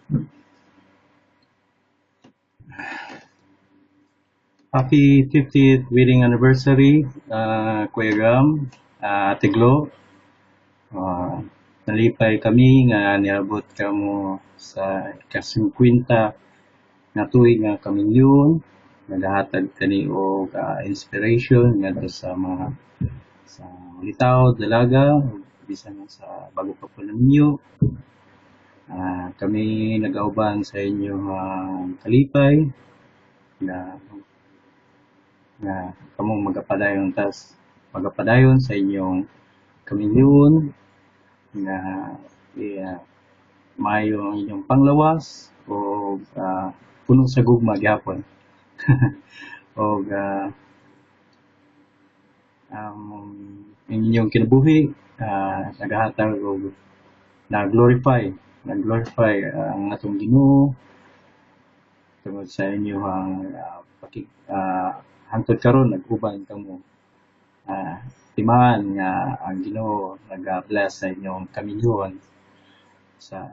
Happy 50th wedding anniversary, Kuya Gam, Ate Glo. Nalipay kami nga niabot kamo sa ika-50 nga tuig nga kaminyon. Nagahatag kani og inspiration ngadto sa mga sa litaw, dalaga, bisan sa bago pa po ninyo. Kami nag-auban sa inyong kalipay na kamong magapadayon sa inyong kaminyon na maayo ang inyong panglawas o puno sa gugma gyapon. O ang inyong kinabuhi nagahatag og nag-glorify ang atong Ginoo tungod sa inyong hangtod karon nag-uban kamo timaan nga ang Ginoo nag-bless sa inyong kaminyon sa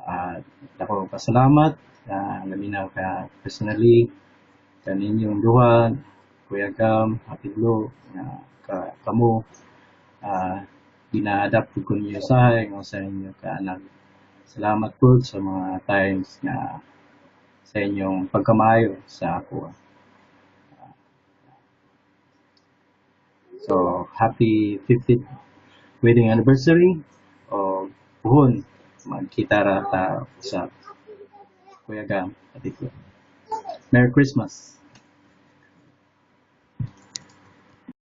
dako pasalamat laminaw ka personally kaninyong duha Kuya Gam, Ate Glo kamo gina-adapt ko ninyo usahay nga sa inyo ka anak. Salamat po sa mga times na sa inyong pagkamayo sa ako. So, happy 50th wedding anniversary o puhon magkita ra ta sa Kuya Gam, Ate Glo. Merry Christmas!